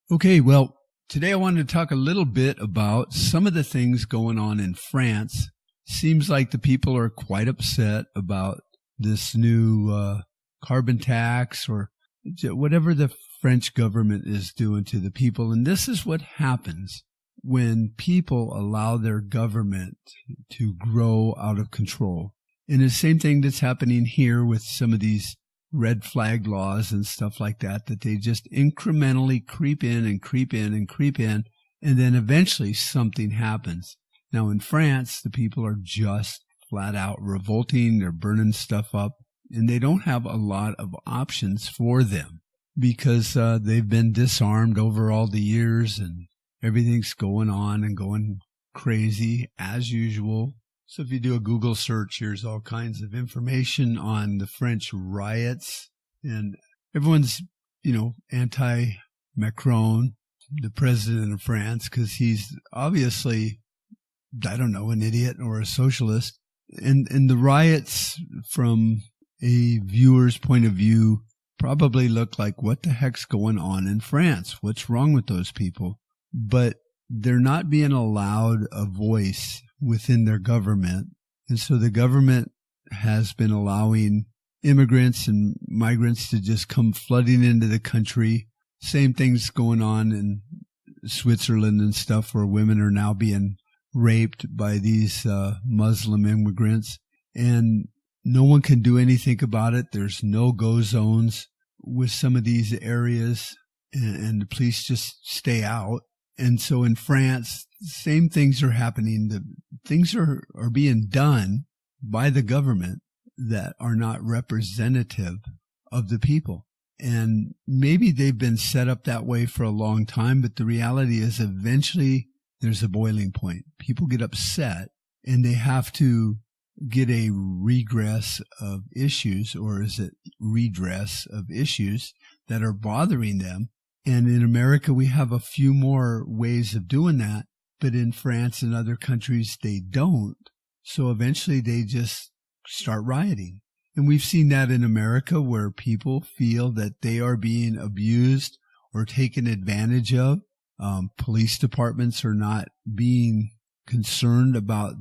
Okay, well, today I wanted to talk a little bit about some of the things going on in France. Seems like the people are quite upset about this new carbon tax or whatever the French government is doing to the people. And this is what happens when people allow their government to grow out of control. And the same thing that's happening here with some of these red flag laws and stuff like that they just incrementally creep in and creep in and creep in, and then eventually something happens. Now in France, the people are just flat out revolting. They're burning stuff up, and they don't have a lot of options for them because they've been disarmed over all the years, and everything's going on and going crazy as usual. So if you do a Google search, here's all kinds of information on the French riots. And everyone's, anti-Macron, the president of France, because he's obviously, an idiot or a socialist. And the riots, from a viewer's point of view, probably look like, what the heck's going on in France? What's wrong with those people? But they're not being allowed a voice within their government. And so the government has been allowing immigrants and migrants to just come flooding into the country. Same things going on in Switzerland and stuff, where women are now being raped by these Muslim immigrants. And no one can do anything about it. There's no-go zones with some of these areas, and the police just stay out. And so in France, same things are happening. The things are being done by the government that are not representative of the people. And maybe they've been set up that way for a long time, but the reality is eventually there's a boiling point. People get upset and they have to get a regress of issues, or is it redress of issues that are bothering them. And in America, we have a few more ways of doing that, but in France and other countries, they don't. So eventually they just start rioting. And we've seen that in America, where people feel that they are being abused or taken advantage of. Police departments are not being concerned about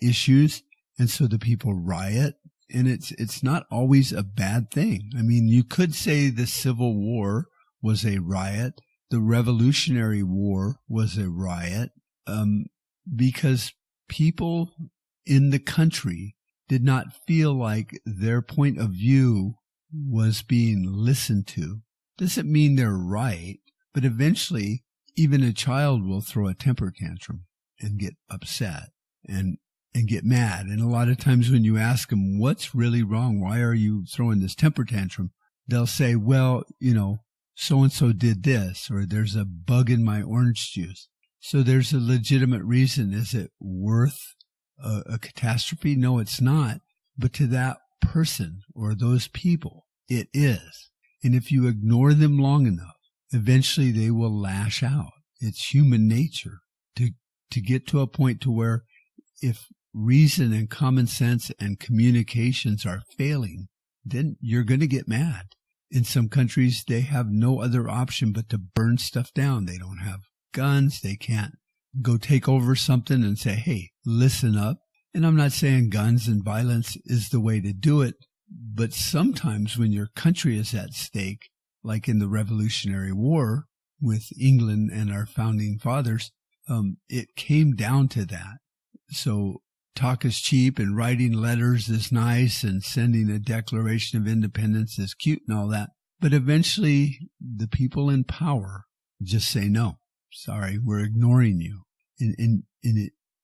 issues, and so the people riot. And it's not always a bad thing. I mean, you could say the Civil War was a riot. The Revolutionary War was a riot, because people in the country did not feel like their point of view was being listened to. Doesn't mean they're right, but eventually even a child will throw a temper tantrum and get upset and get mad. And a lot of times when you ask them, what's really wrong? Why are you throwing this temper tantrum? They'll say, well, so-and-so did this, or there's a bug in my orange juice. So there's a legitimate reason. Is it worth a catastrophe? No, it's not. But to that person or those people, it is. And if you ignore them long enough, eventually they will lash out. It's human nature to get to a point to where if reason and common sense and communications are failing, then you're going to get mad. In some countries, they have no other option but to burn stuff down. They don't have guns. They can't go take over something and say, hey, listen up. And I'm not saying guns and violence is the way to do it, but sometimes when your country is at stake, like in the Revolutionary War with England and our founding fathers, it came down to that. So talk is cheap, and writing letters is nice, and sending a Declaration of Independence is cute and all that. But eventually the people in power just say, no, sorry, we're ignoring you. And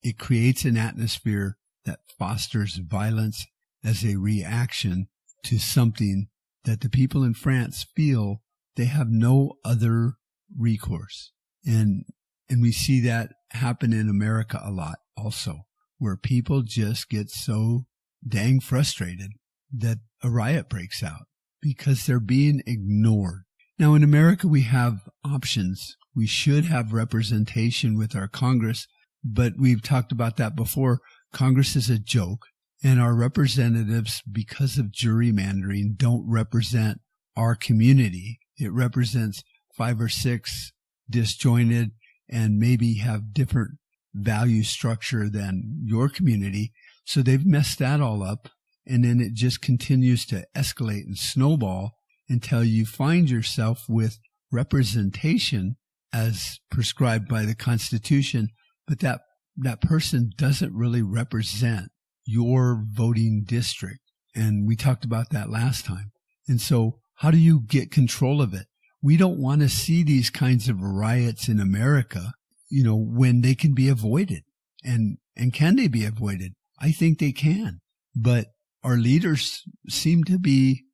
it creates an atmosphere that fosters violence as a reaction to something that the people in France feel they have no other recourse. And we see that happen in America a lot also, where people just get so dang frustrated that a riot breaks out because they're being ignored. Now, in America, we have options. We should have representation with our Congress, but we've talked about that before. Congress is a joke, and our representatives, because of gerrymandering, don't represent our community. It represents 5 or 6 disjointed and maybe have different value structure than your community. So they've messed that all up. And then it just continues to escalate and snowball until you find yourself with representation as prescribed by the Constitution, but that person doesn't really represent your voting district. And we talked about that last time. And so how do you get control of it? We don't want to see these kinds of riots in America, when they can be avoided. And can they be avoided? I think they can. But our leaders seem to be,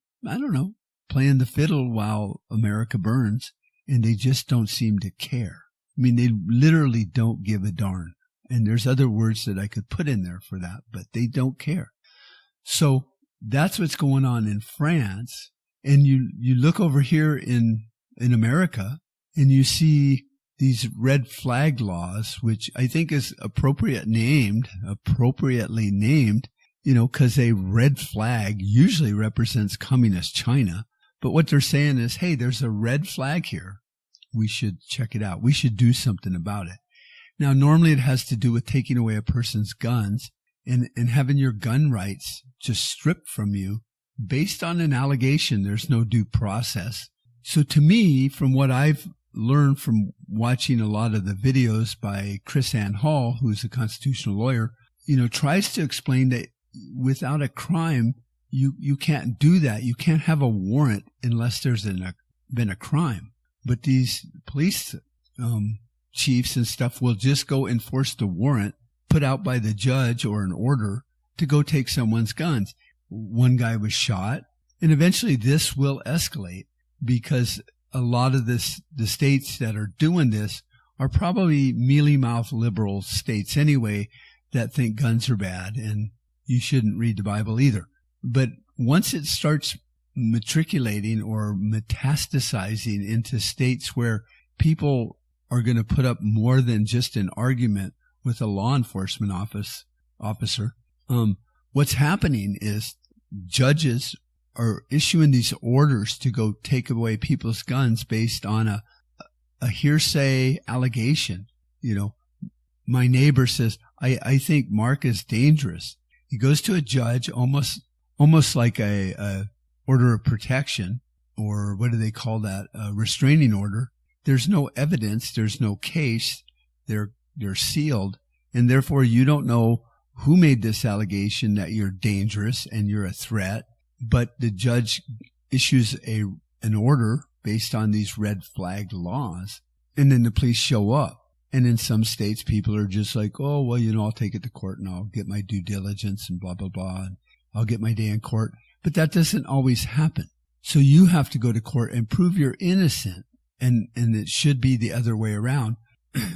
playing the fiddle while America burns, and they just don't seem to care. I mean, they literally don't give a darn. And there's other words that I could put in there for that, but they don't care. So that's what's going on in France. And you look over here in America and you see these red flag laws, which I think is appropriately named, because a red flag usually represents communist China. But what they're saying is, hey, there's a red flag here. We should check it out. We should do something about it. Now, normally it has to do with taking away a person's guns and having your gun rights just stripped from you based on an allegation. There's no due process. So to me, from what I've learned from watching a lot of the videos by Chris Ann Hall, who's a constitutional lawyer, tries to explain that without a crime, you can't do that. You can't have a warrant unless there's been a crime. But these police chiefs and stuff will just go enforce the warrant put out by the judge or an order to go take someone's guns. One guy was shot, and eventually this will escalate because a lot of the states that are doing this are probably mealy-mouthed liberal states anyway that think guns are bad, and you shouldn't read the Bible either. But once it starts matriculating or metastasizing into states where people are going to put up more than just an argument with a law enforcement officer, what's happening is judges are issuing these orders to go take away people's guns based on a hearsay allegation. My neighbor says, I think Mark is dangerous. He goes to a judge, almost like a order of protection, or what do they call that? A restraining order. There's no evidence. There's no case. They're sealed. And therefore you don't know who made this allegation that you're dangerous and you're a threat. But the judge issues an order based on these red flag laws. And then the police show up. And in some states, people are just like, oh, well, I'll take it to court and I'll get my due diligence and blah, blah, blah. And I'll get my day in court. But that doesn't always happen. So you have to go to court and prove you're innocent. And it should be the other way around.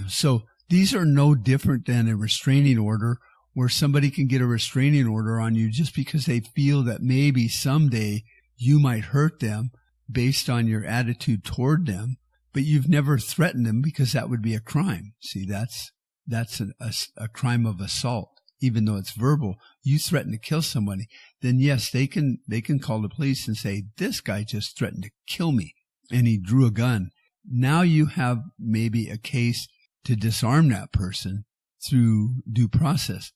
So these are no different than a restraining order where somebody can get a restraining order on you just because they feel that maybe someday you might hurt them based on your attitude toward them. But you've never threatened them because that would be a crime. See, that's a crime of assault. Even though it's verbal, you threaten to kill somebody, then yes, they can call the police and say, this guy just threatened to kill me and he drew a gun. Now you have maybe a case to disarm that person through due process.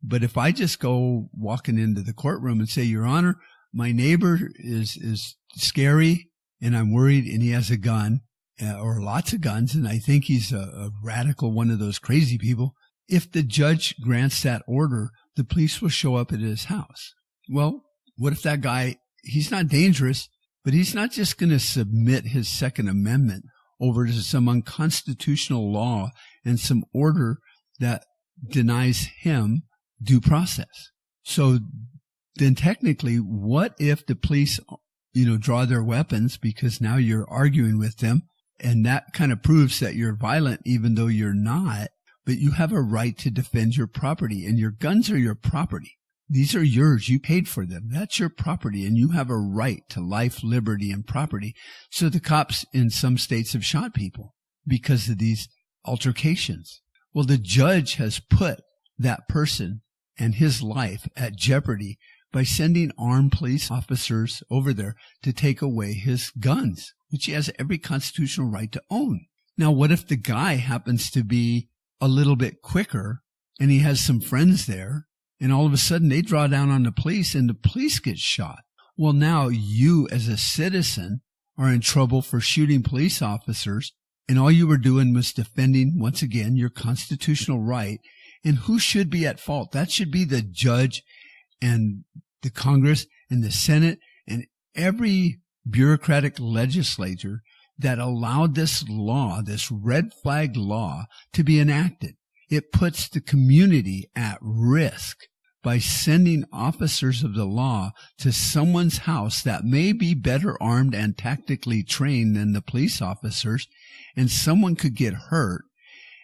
But if I just go walking into the courtroom and say, Your Honor, my neighbor is scary and I'm worried and he has a gun or lots of guns and I think he's a radical, one of those crazy people. If the judge grants that order, the police will show up at his house. Well, what if that guy, he's not dangerous, but he's not just going to submit his Second Amendment over to some unconstitutional law and some order that denies him due process. So then technically, what if the police, draw their weapons because now you're arguing with them and that kind of proves that you're violent even though you're not, but you have a right to defend your property and your guns are your property. These are yours. You paid for them. That's your property and you have a right to life, liberty, and property. So the cops in some states have shot people because of these altercations. Well, the judge has put that person and his life at jeopardy by sending armed police officers over there to take away his guns, which he has every constitutional right to own. Now, what if the guy happens to be a little bit quicker and he has some friends there, and all of a sudden they draw down on the police and the police get shot? Well, now you as a citizen are in trouble for shooting police officers, and all you were doing was defending, once again, your constitutional right. And who should be at fault? That should be the judge and the Congress and the Senate and every bureaucratic legislature that allowed this law, this red flag law, to be enacted. It puts the community at risk by sending officers of the law to someone's house that may be better armed and tactically trained than the police officers, and someone could get hurt.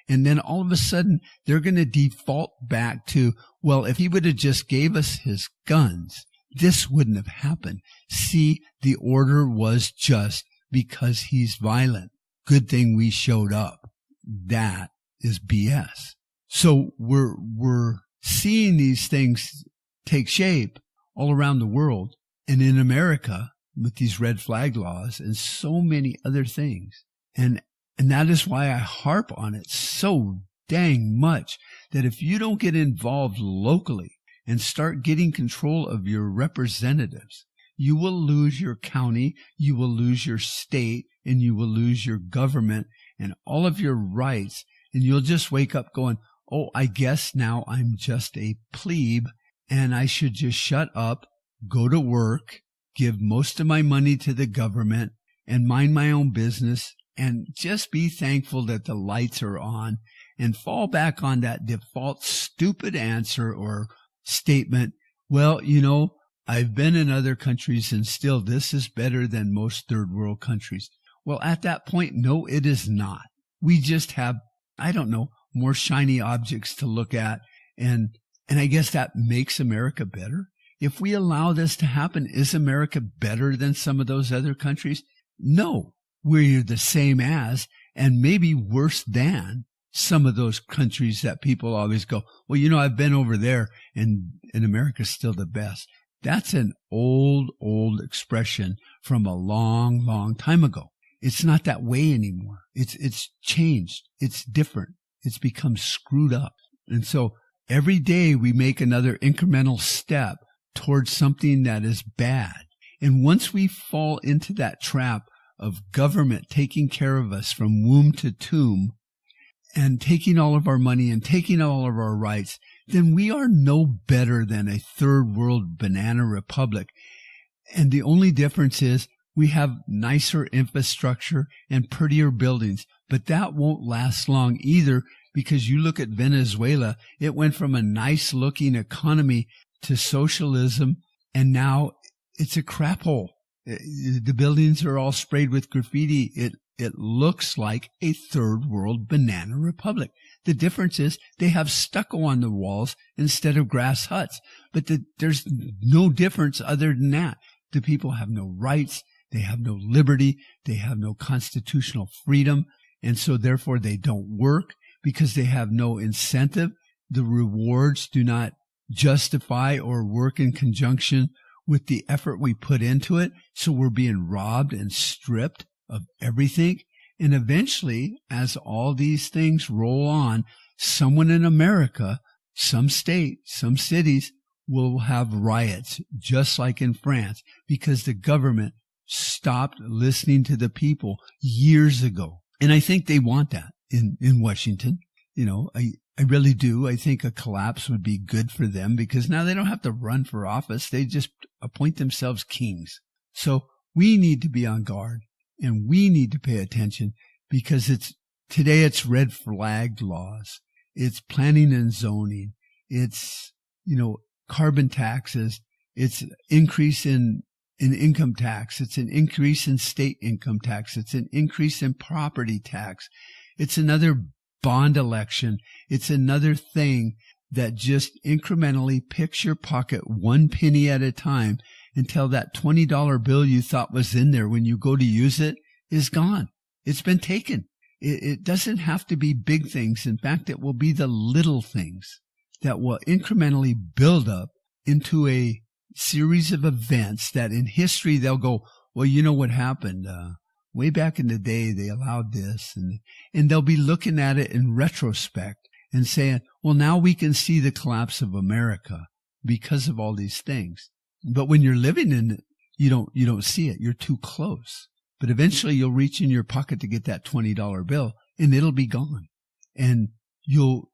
And then all of a sudden, they're going to default back to, well, if he would have just gave us his guns, this wouldn't have happened. See, the order was just because he's violent. Good thing we showed up. That is BS. So we're seeing these things take shape all around the world and in America with these red flag laws and so many other things. And that is why I harp on it so dang much, that if you don't get involved locally and start getting control of your representatives, you will lose your county, you will lose your state, and you will lose your government and all of your rights. And you'll just wake up going, oh, I guess now I'm just a plebe and I should just shut up, go to work, give most of my money to the government and mind my own business and just be thankful that the lights are on and fall back on that default stupid answer or statement. Well, you know, I've been in other countries and still this is better than most third world countries. Well, at that point, no, it is not. We just have, I don't know, more shiny objects to look at. And I guess that makes America better. If we allow this to happen, is America better than some of those other countries? No, we're the same as, and maybe worse than some of those countries that people always go, well, you know, I've been over there and America's still the best. That's an old expression from a long, long time ago. It's not that way anymore. It's changed. It's different. It's become screwed up. And so every day we make another incremental step towards something that is bad. And once we fall into that trap of government taking care of us from womb to tomb and taking all of our money and taking all of our rights, then we are no better than a third world banana republic. And the only difference is we have nicer infrastructure and prettier buildings, but that won't last long either, because you look at Venezuela, it went from a nice looking economy to socialism, and now it's a crap hole. The buildings are all sprayed with graffiti. It looks like a third world banana republic. The difference is they have stucco on the walls instead of grass huts. But there's no difference other than that. The people have no rights. They have no liberty. They have no constitutional freedom. And so therefore they don't work because they have no incentive. The rewards do not justify or work in conjunction with the effort we put into it. So we're being robbed and stripped of everything. And eventually, as all these things roll on, someone in America, some state, some cities will have riots, just like in France, because the government stopped listening to the people years ago. And I think they want that in Washington. You know, I really do. I think a collapse would be good for them because now they don't have to run for office. They just appoint themselves kings. So we need to be on guard and we need to pay attention because today it's red flag laws. It's planning and zoning. It's, carbon taxes. It's increase in income tax. It's an increase in state income tax. It's an increase in property tax. It's another bond election. It's another thing that just incrementally picks your pocket 1 penny at a time until that $20 bill you thought was in there when you go to use it is gone. It's been taken. It doesn't have to be big things. In fact, it will be the little things that will incrementally build up into a series of events that in history they'll go, well, you know what happened? way back in the day, they allowed this. And they'll be looking at it in retrospect and saying, well, now we can see the collapse of America because of all these things. But when you're living in it, you don't see it. You're too close. But eventually you'll reach in your pocket to get that $20 bill and it'll be gone. And you'll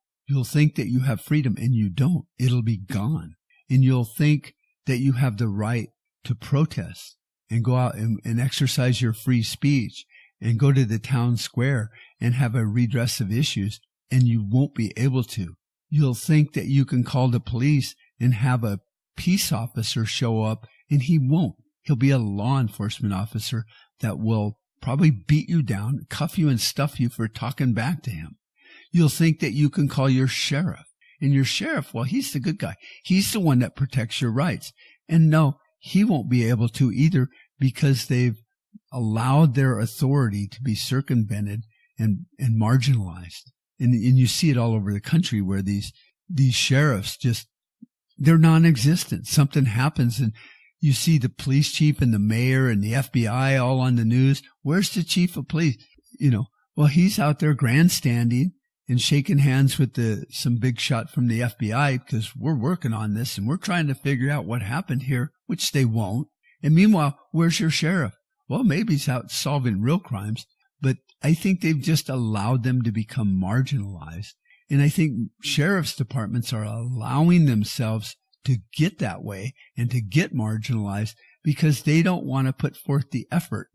think that you have freedom and you don't. It'll be gone. And you'll think that you have the right to protest and go out and exercise your free speech and go to the town square and have a redress of issues, and you won't be able to. You'll think that you can call the police and have a peace officer show up, and he won't. He'll be a law enforcement officer that will probably beat you down, cuff you and stuff you for talking back to him. You'll think that you can call your sheriff, and your sheriff, well, he's the good guy. He's the one that protects your rights. And no, he won't be able to either, because they've allowed their authority to be circumvented and marginalized. And you see it all over the country where these sheriffs just, they're non-existent. Something happens and you see the police chief and the mayor and the FBI all on the news. Where's the chief of police? Well, he's out there grandstanding and shaking hands with some big shot from the FBI because we're working on this and we're trying to figure out what happened here, which they won't. And meanwhile, where's your sheriff? Well, maybe he's out solving real crimes, but I think they've just allowed them to become marginalized. And I think sheriff's departments are allowing themselves to get that way and to get marginalized because they don't want to put forth the effort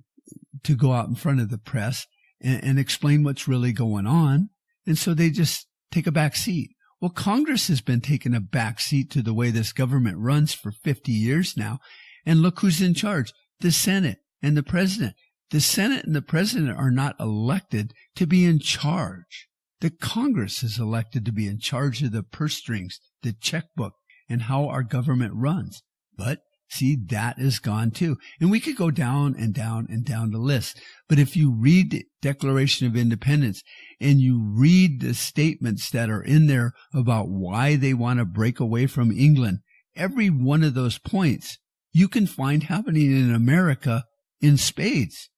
to go out in front of the press and explain what's really going on. And so they just take a back seat. Well, Congress has been taking a back seat to the way this government runs for 50 years now. And look who's in charge, the Senate and the president. The Senate and the president are not elected to be in charge. The Congress is elected to be in charge of the purse strings, the checkbook, and how our government runs. But see, that is gone too. And we could go down and down and down the list. But if you read the Declaration of Independence and you read the statements that are in there about why they want to break away from England, every one of those points you can find happening in America in spades.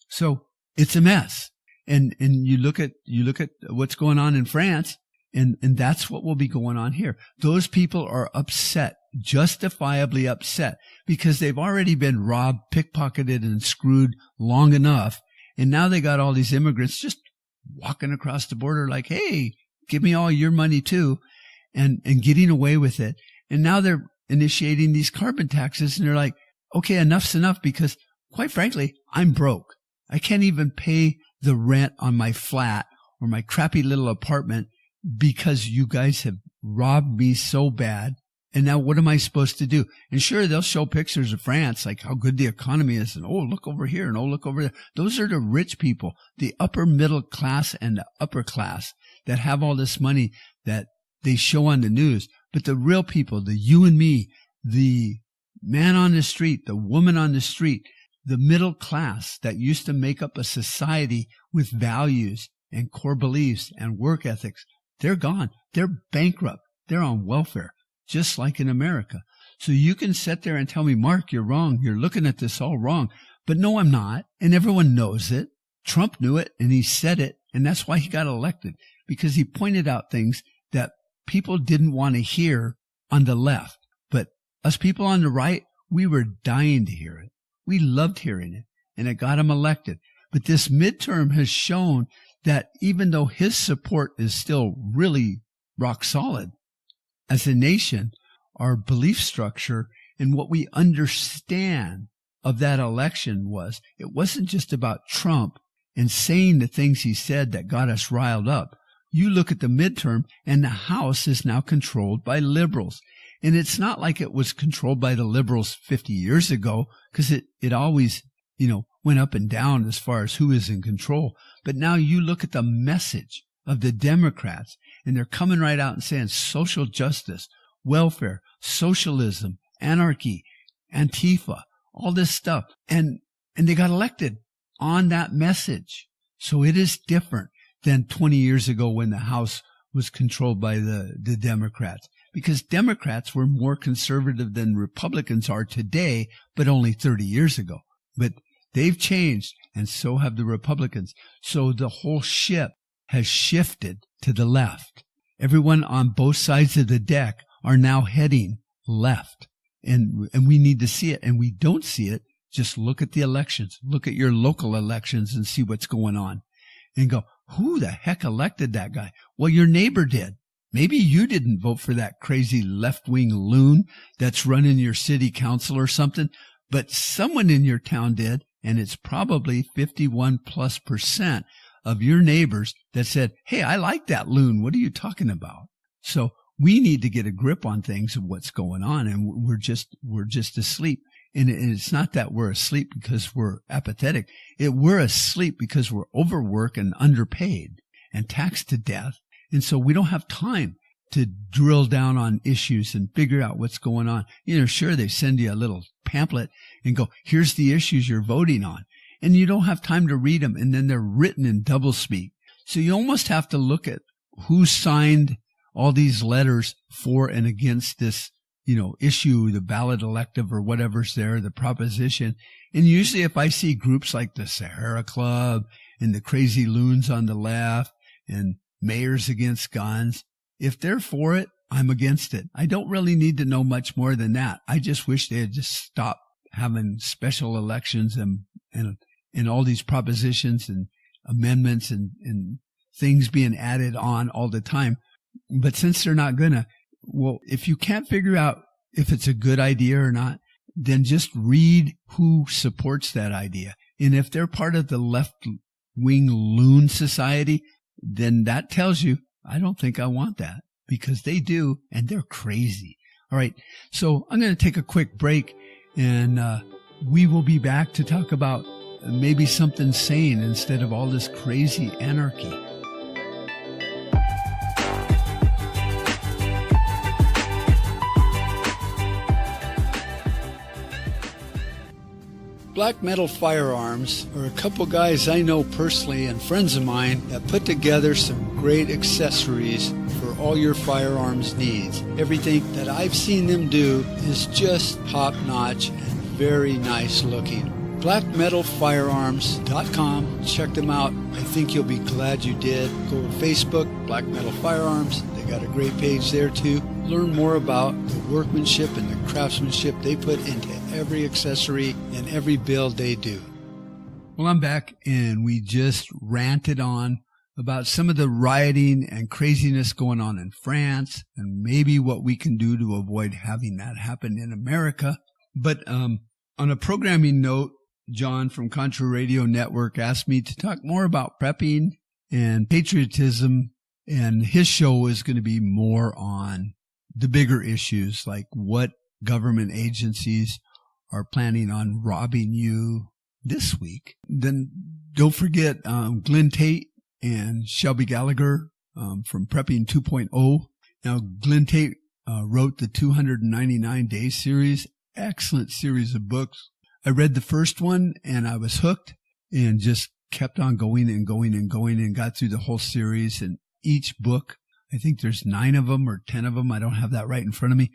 So it's a mess. And you look at what's going on in France, and that's what will be going on here. Those people are upset, justifiably upset, because they've already been robbed, pickpocketed, and screwed long enough. And now they got all these immigrants just walking across the border like, hey, give me all your money too, and getting away with it. And now they're initiating these carbon taxes, and they're like, okay, enough's enough, because quite frankly, I'm broke. I can't even pay the rent on my flat or my crappy little apartment because you guys have robbed me so bad. And now what am I supposed to do? And sure, they'll show pictures of France, like how good the economy is. And oh, look over here and oh, look over there. Those are the rich people, the upper middle class and the upper class that have all this money that they show on the news. But the real people, the you and me, the man on the street, the woman on the street, the middle class that used to make up a society with values and core beliefs and work ethics, they're gone. They're bankrupt. They're on welfare, just like in America. So you can sit there and tell me, Mark, you're wrong. You're looking at this all wrong. But no, I'm not. And everyone knows it. Trump knew it and he said it. And that's why he got elected, because he pointed out things that people didn't want to hear on the left. But us people on the right, we were dying to hear it. We loved hearing it, and it got him elected. But this midterm has shown that even though his support is still really rock solid, as a nation, our belief structure and what we understand of that election was, it wasn't just about Trump and saying the things he said that got us riled up. You look at the midterm, and the House is now controlled by liberals. And it's not like it was controlled by the liberals 50 years ago, because it always, went up and down as far as who is in control. But now you look at the message of the Democrats, and they're coming right out and saying social justice, welfare, socialism, anarchy, Antifa, all this stuff. And they got elected on that message. So it is different than 20 years ago when the House was controlled by the Democrats, because Democrats were more conservative than Republicans are today, but only 30 years ago. But They've changed, and so have the Republicans. So the whole ship has shifted to the left. Everyone on both sides of the deck are now heading left. And we need to see it, and we don't see it. Just look at the elections. Look at your local elections and see what's going on. And go, who the heck elected that guy? Well, your neighbor did. Maybe you didn't vote for that crazy left-wing loon that's running your city council or something, but someone in your town did, and it's probably 51+% of your neighbors that said, hey, I like that loon. What are you talking about? So we need to get a grip on things of what's going on, and we're just asleep. And it's not that we're asleep because we're apathetic. We're asleep because we're overworked and underpaid and taxed to death. And so we don't have time to drill down on issues and figure out what's going on. Sure, they send you a little pamphlet and go, here's the issues you're voting on. And you don't have time to read them. And then they're written in doublespeak. So you almost have to look at who signed all these letters for and against this, issue, the ballot elective or whatever's there, the proposition. And usually if I see groups like the Sahara Club and the Crazy Loons on the left and Mayors Against Guns, if they're for it, I'm against it. I don't really need to know much more than that. I just wish they had just stopped having special elections and all these propositions and amendments and things being added on all the time. But since they're not gonna, well, if you can't figure out if it's a good idea or not, then just read who supports that idea. And if they're part of the left-wing loon society, then that tells you, I don't think I want that, because they do, and they're crazy. All right, so I'm going to take a quick break, and we will be back to talk about maybe something sane instead of all this crazy anarchy. Black Metal Firearms are a couple guys I know personally and friends of mine that put together some great accessories for all your firearms needs. Everything that I've seen them do is just top-notch and very nice looking. BlackMetalFirearms.com. Check them out. I think you'll be glad you did. Go to Facebook, Black Metal Firearms. They got a great page there too. Learn more about the workmanship and the craftsmanship they put into every accessory and every build they do. Well, I'm back, and we just ranted on about some of the rioting and craziness going on in France and maybe what we can do to avoid having that happen in America. But on a programming note, John from Contra Radio Network asked me to talk more about prepping and patriotism, and his show is going to be more on the bigger issues, like what government agencies are planning on robbing you this week. Then don't forget Glenn Tate and Shelby Gallagher from Prepping 2.0. Now, Glenn Tate wrote the 299 Day series, excellent series of books. I read the first one and I was hooked and just kept on going and going and going and got through the whole series. And each book, I think there's 9 of them or 10 of them. I don't have that right in front of me.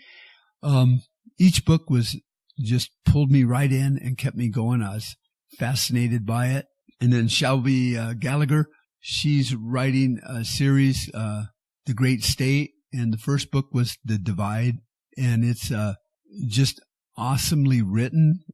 Each book was just pulled me right in and kept me going. I was fascinated by it. And then Shelby Gallagher, she's writing a series, The Great State. And the first book was The Divide. And it's just awesomely written.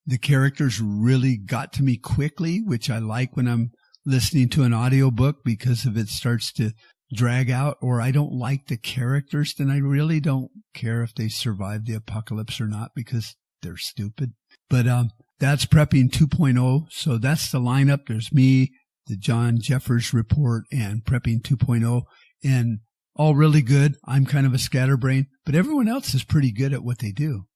The characters really got to me quickly, which I like when I'm listening to an audiobook, because if it starts to drag out or I don't like the characters, then I really don't care if they survive the apocalypse or not, because they're stupid. But that's Prepping 2.0. So that's the lineup. There's me, the John Jeffers Report, and Prepping 2.0, and all really good. I'm kind of a scatterbrain, but everyone else is pretty good at what they do.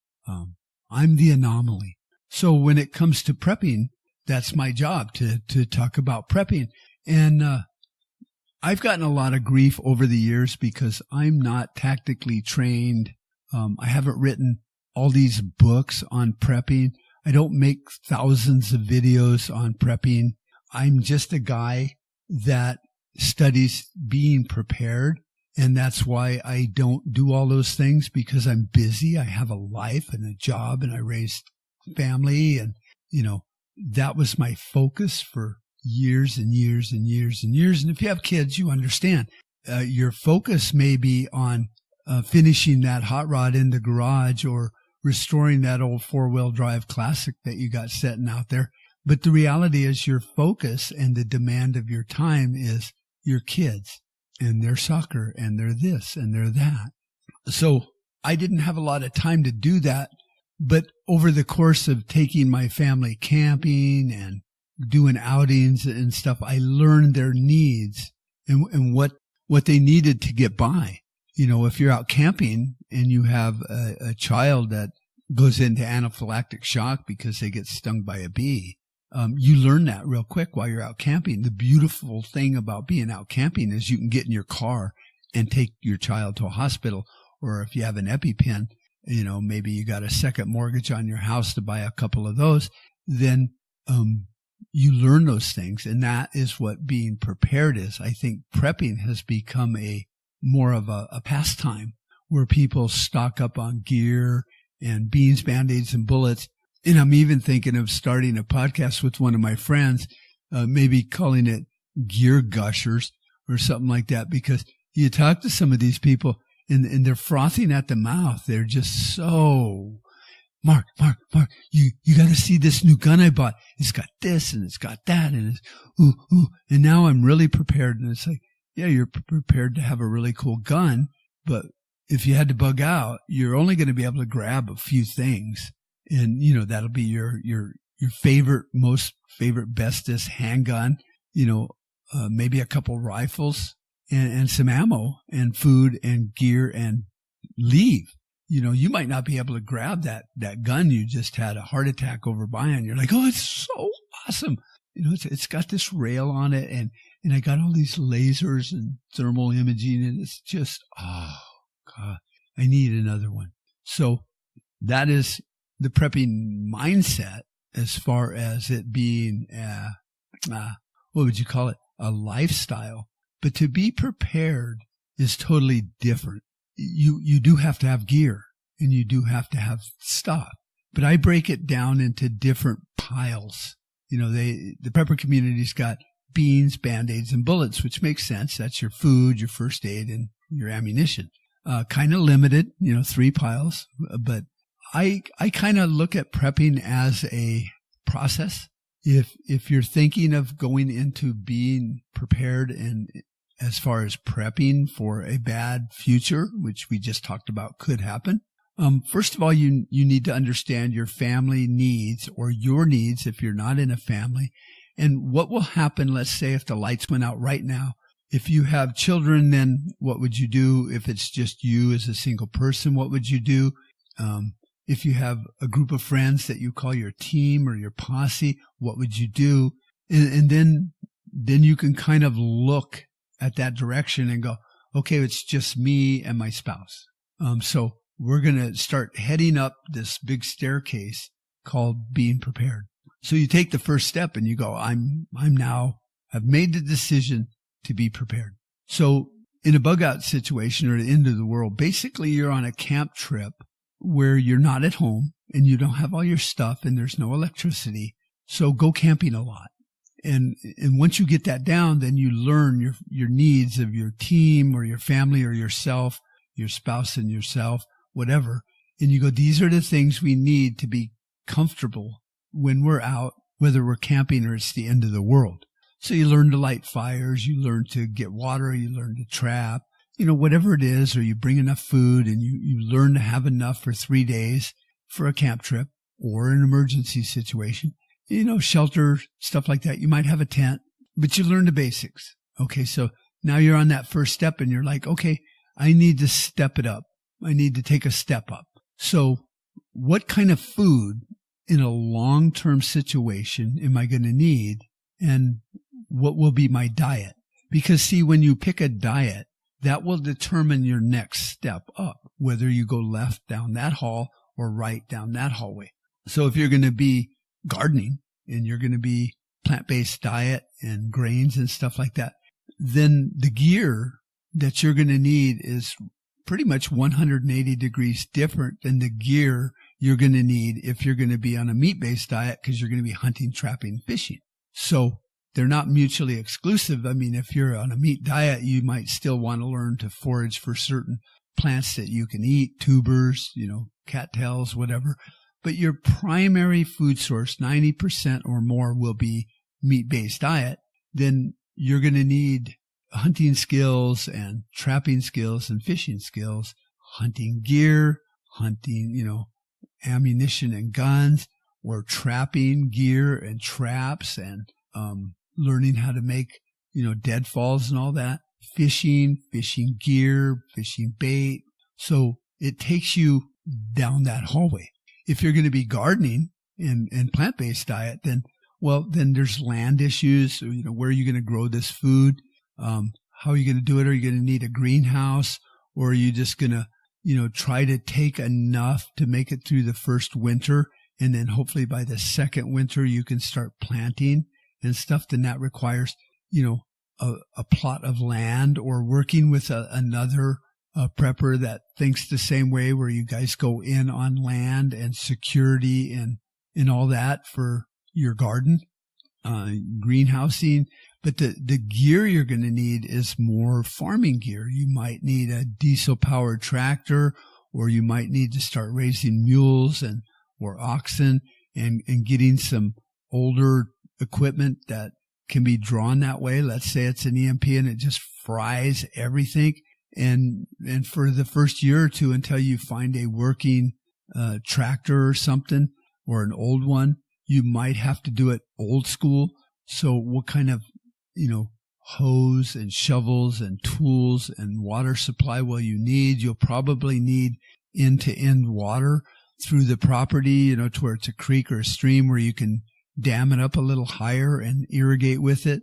I'm the anomaly. So when it comes to prepping, that's my job to talk about prepping. And I've gotten a lot of grief over the years because I'm not tactically trained. I haven't written all these books on prepping. I don't make thousands of videos on prepping. I'm just a guy that studies being prepared. And that's why I don't do all those things, because I'm busy. I have a life and a job, and I raise family, and, that was my focus for years and years and years and years. And if you have kids, you understand. Your focus may be on finishing that hot rod in the garage or restoring that old 4-wheel drive classic that you got sitting out there. But the reality is your focus and the demand of your time is your kids and their soccer and their this and their that. So I didn't have a lot of time to do that. But over the course of taking my family camping and doing outings and stuff, I learned their needs and what they needed to get by. You know, if you're out camping and you have a child that goes into anaphylactic shock because they get stung by a bee, you learn that real quick while you're out camping. The beautiful thing about being out camping is you can get in your car and take your child to a hospital, or if you have an EpiPen, you know, maybe you got a second mortgage on your house to buy a couple of those, then you learn those things. And that is what being prepared is. I think prepping has become more of a pastime where people stock up on gear and beans, Band-Aids, and bullets. And I'm even thinking of starting a podcast with one of my friends, maybe calling it Gear Gushers or something like that, because you talk to some of these people and they're frothing at the mouth. They're just so, Mark, you got to see this new gun I bought. It's got this and it's got that and it's, and now I'm really prepared. And it's like, yeah, you're prepared to have a really cool gun, but if you had to bug out, you're only going to be able to grab a few things. And, you know, that'll be your most favorite, bestest handgun, you know, maybe a couple rifles and some ammo and food and gear and leave. You know, you might not be able to grab that gun you just had a heart attack over buying. You're like, oh, it's so awesome. You know, it's got this rail on it and I got all these lasers and thermal imaging and it's just, oh God, I need another one. So that is the prepping mindset as far as it being what would you call it? A lifestyle. But to be prepared is totally different. You do have to have gear and you do have to have stock. But I break it down into different piles. You know, the prepper community's got beans, Band-Aids, and bullets, which makes sense. That's your food, your first aid, and your ammunition. Kind of limited, you know, 3 piles. But I kind of look at prepping as a process. If you're thinking of going into being prepared and as far as prepping for a bad future, which we just talked about could happen, first of all, you need to understand your family needs or your needs if you're not in a family. And what will happen, let's say, if the lights went out right now? If you have children, then what would you do? If it's just you as a single person, what would you do? If you have a group of friends that you call your team or your posse, what would you do? And then you can kind of look at that direction and go, okay, it's just me and my spouse. So we're going to start heading up this big staircase called being prepared. So you take the first step and you go, I've made the decision to be prepared. So in a bug out situation or the end of the world, basically you're on a camp trip where you're not at home and you don't have all your stuff and there's no electricity. So go camping a lot. And once you get that down, then you learn your needs of your team or your family or yourself, your spouse and yourself, whatever. And you go, these are the things we need to be comfortable when we're out, whether we're camping or it's the end of the world. So you learn to light fires, you learn to get water, you learn to trap, you know, whatever it is, or you bring enough food and you learn to have enough for 3 days for a camp trip or an emergency situation. You know, shelter, stuff like that. You might have a tent, but you learn the basics. Okay, so now you're on that first step and you're like, okay, I need to step it up. I need to take a step up. So what kind of food in a long-term situation am I going to need? And what will be my diet? Because see, when you pick a diet, that will determine your next step up, whether you go left down that hall or right down that hallway. So if you're going to be gardening and you're going to be plant-based diet and grains and stuff like that, then the gear that you're going to need is pretty much 180 degrees different than the gear you're going to need if you're going to be on a meat-based diet, because you're going to be hunting, trapping, fishing. So they're not mutually exclusive. I mean, if you're on a meat diet, you might still want to learn to forage for certain plants that you can eat, tubers, cattails, whatever. But your primary food source, 90% or more, will be meat-based diet. Then you're going to need hunting skills and trapping skills and fishing skills, hunting gear, hunting, ammunition and guns, or trapping gear and traps, and learning how to make, deadfalls and all that, fishing gear, fishing bait. So it takes you down that hallway. If you're going to be gardening and plant-based diet, then there's land issues. Where are you going to grow this food? How are you going to do it? Are you going to need a greenhouse, or are you just going to, try to take enough to make it through the first winter, and then hopefully by the second winter you can start planting and stuff? Then that requires, a plot of land, or working with another prepper that thinks the same way, where you guys go in on land and security and all that for your garden, greenhousing. But the gear you're going to need is more farming gear. You might need a diesel-powered tractor, or you might need to start raising mules or oxen and getting some older equipment that can be drawn that way. Let's say it's an EMP and it just fries everything. And for the first year or two, until you find a working tractor or something, or an old one, you might have to do it old school. So what kind of, hose and shovels and tools and water supply will you need? You'll probably need end-to-end water through the property, to where it's a creek or a stream where you can dam it up a little higher and irrigate with it,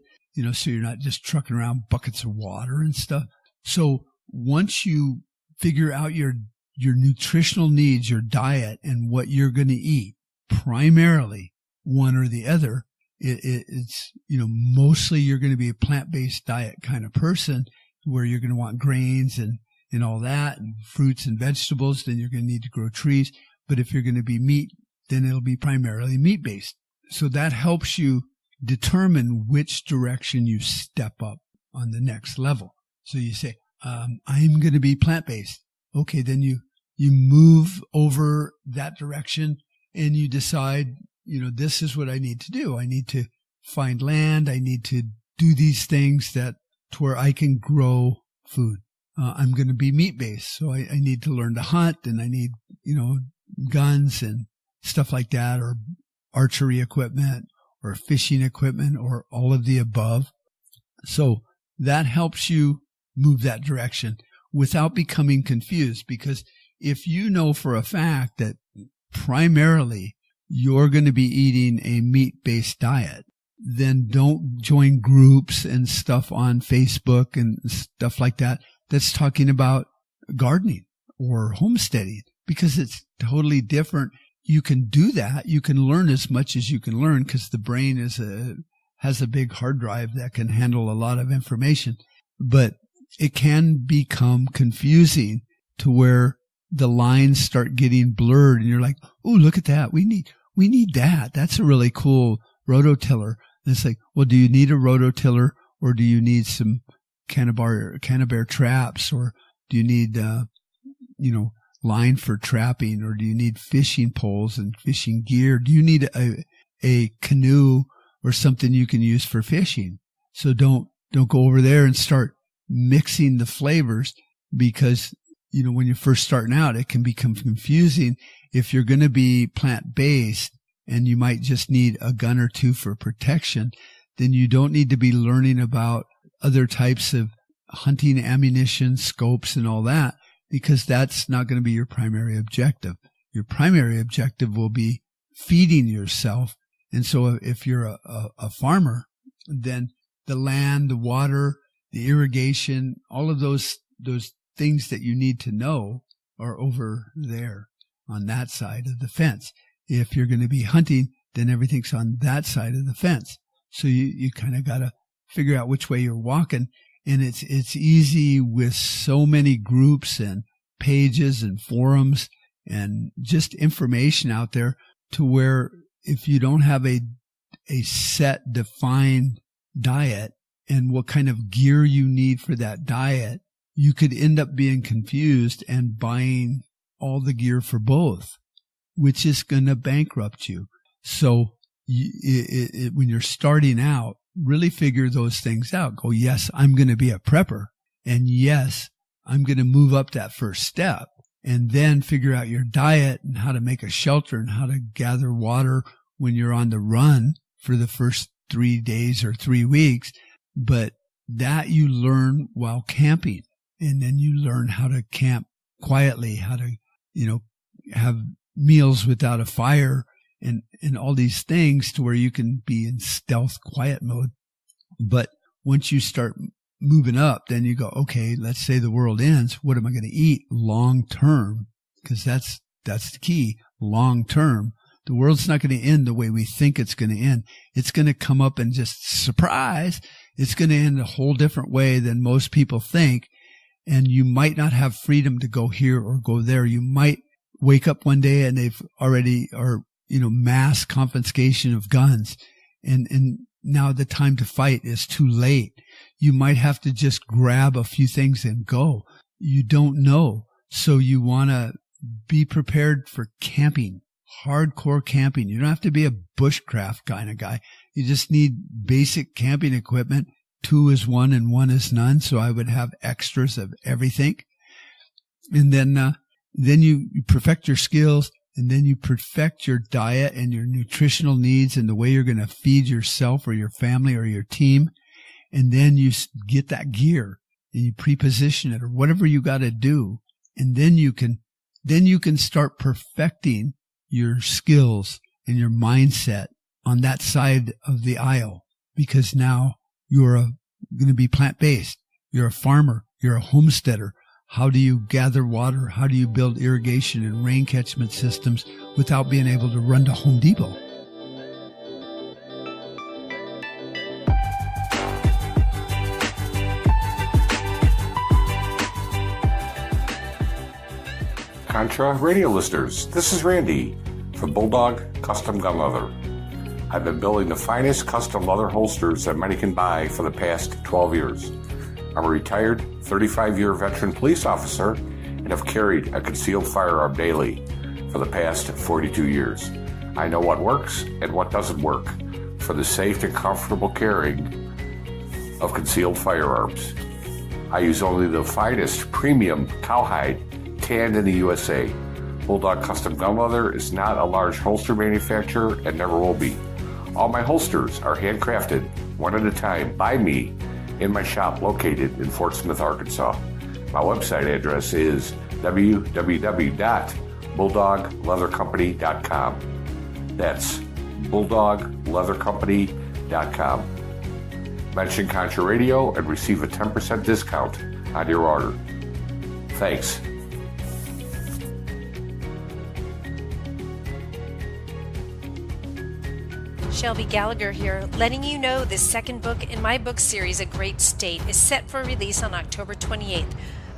so you're not just trucking around buckets of water and stuff. So once you figure out your nutritional needs, your diet, and what you're going to eat, primarily one or the other, it's, mostly you're going to be a plant-based diet kind of person, where you're going to want grains and all that, and fruits and vegetables. Then you're going to need to grow trees. But if you're going to be meat, then it'll be primarily meat-based. So that helps you determine which direction you step up on the next level. So you say, I'm going to be plant-based. Okay, then you move over that direction and you decide, this is what I need to do. I need to find land. I need to do these things to where I can grow food. I'm going to be meat-based, so I need to learn to hunt, and I need, guns and stuff like that, or archery equipment, or fishing equipment, or all of the above. So that helps you move that direction without becoming confused, because if you know for a fact that primarily you're going to be eating a meat-based diet, then don't join groups and stuff on Facebook and stuff like that that's talking about gardening or homesteading, because it's totally different. You can do that. You can learn as much as you can learn, because the brain has a big hard drive that can handle a lot of information. But it can become confusing to where the lines start getting blurred, and you're like, oh, look at that. We need that. That's a really cool rototiller. And it's like, well, do you need a rototiller, or do you need some cannabear traps, or do you need, line for trapping, or do you need fishing poles and fishing gear? Do you need a canoe or something you can use for fishing? So don't go over there and start mixing the flavors, because, when you're first starting out, it can become confusing. If you're going to be plant-based and you might just need a gun or two for protection, then you don't need to be learning about other types of hunting ammunition, scopes, and all that, because that's not going to be your primary objective. Your primary objective will be feeding yourself. And so if you're a farmer, then the land, the water, the irrigation, all of those things that you need to know are over there on that side of the fence. If you're going to be hunting, then everything's on that side of the fence. So you kind of got to figure out which way you're walking. And it's easy with so many groups and pages and forums and just information out there to where if you don't have a set, defined diet and what kind of gear you need for that diet, you could end up being confused and buying all the gear for both, which is going to bankrupt you. So when you're starting out, really figure those things out. Go, yes, I'm going to be a prepper. And yes, I'm going to move up that first step, and then figure out your diet and how to make a shelter and how to gather water when you're on the run for the first 3 days or 3 weeks. But that you learn while camping, and then you learn how to camp quietly, how to, have meals without a fire and all these things to where you can be in stealth quiet mode. But once you start moving up, then you go, okay, let's say the world ends. What am I going to eat long term? Because that's the key. Long term, the world's not going to end the way we think it's going to end. It's going to come up and just surprise. It's going to end a whole different way than most people think. And you might not have freedom to go here or go there. You might wake up one day and they've already mass confiscation of guns. And now the time to fight is too late. You might have to just grab a few things and go. You don't know. So you want to be prepared for camping, hardcore camping. You don't have to be a bushcraft kind of guy. You just need basic camping equipment. 2 is 1 and 1 is none. So I would have extras of everything. And then you perfect your skills, and then you perfect your diet and your nutritional needs and the way you're going to feed yourself or your family or your team. And then you get that gear and you pre-position it or whatever you got to do. And then you can start perfecting your skills and your mindset on that side of the aisle, because now you're going to be plant-based. You're a farmer. You're a homesteader. How do you gather water? How do you build irrigation and rain catchment systems without being able to run to Home Depot? Contra Radio listeners, this is Randy from Bulldog Custom Gun Leather. I've been building the finest custom leather holsters that money can buy for the past 12 years. I'm a retired 35-year veteran police officer and have carried a concealed firearm daily for the past 42 years. I know what works and what doesn't work for the safe and comfortable carrying of concealed firearms. I use only the finest premium cowhide tanned in the USA. Bulldog Custom Gun Leather is not a large holster manufacturer and never will be. All my holsters are handcrafted one at a time by me in my shop located in Fort Smith, Arkansas. My website address is www.bulldogleathercompany.com. That's bulldogleathercompany.com. Mention Contra Radio and receive a 10% discount on your order. Thanks. Shelby Gallagher here, letting you know the second book in my book series, A Great State, is set for release on October 28th.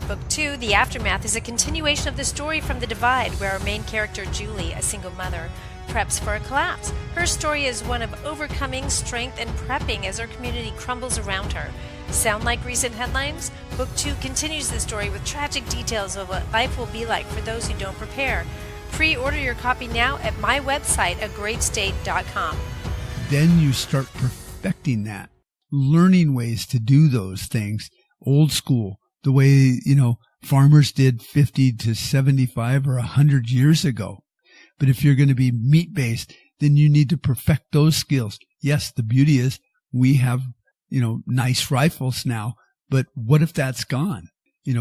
Book 2, The Aftermath, is a continuation of the story from The Divide, where our main character, Julie, a single mother, preps for a collapse. Her story is one of overcoming, strength, and prepping as her community crumbles around her. Sound like recent headlines? Book 2 continues the story with tragic details of what life will be like for those who don't prepare. Pre-order your copy now at my website, agreatstate.com. Then you start perfecting that, learning ways to do those things, old school, the way, farmers did 50 to 75 or 100 years ago. But if you're going to be meat-based, then you need to perfect those skills. Yes, the beauty is we have, nice rifles now, but what if that's gone?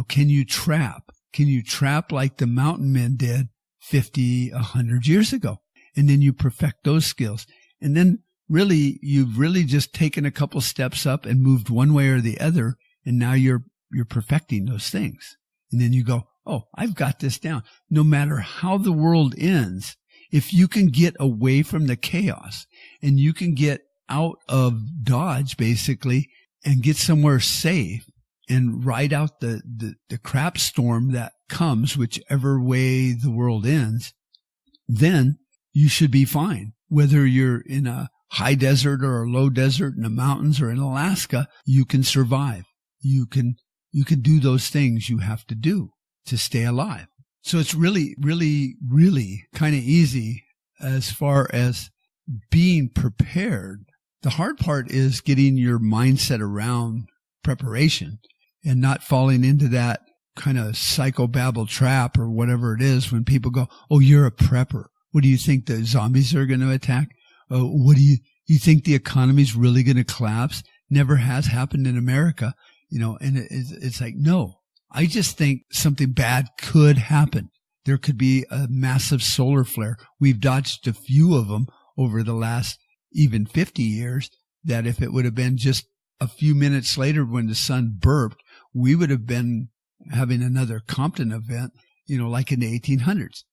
Can you trap? Can you trap like the mountain men did 50, 100 years ago? And then you perfect those skills. And then really, you've really just taken a couple steps up and moved one way or the other, and now you're perfecting those things. And then you go, oh, I've got this down. No matter how the world ends, if you can get away from the chaos and you can get out of Dodge, basically, and get somewhere safe, and ride out the crap storm that comes, whichever way the world ends, then you should be fine. Whether you're in a high desert or a low desert in the mountains or in Alaska, you can survive. You can do those things you have to do to stay alive. So it's really, really, really kind of easy as far as being prepared. The hard part is getting your mindset around preparation and not falling into that kind of psychobabble trap or whatever it is when people go, oh, you're a prepper. What do you think, the zombies are going to attack? What do you think the economy's really going to collapse? Never has happened in America, and it's like, no, I just think something bad could happen. There could be a massive solar flare. We've dodged a few of them over the last even 50 years, that if it would have been just a few minutes later when the sun burped, we would have been having another Compton event, like in the 1800s.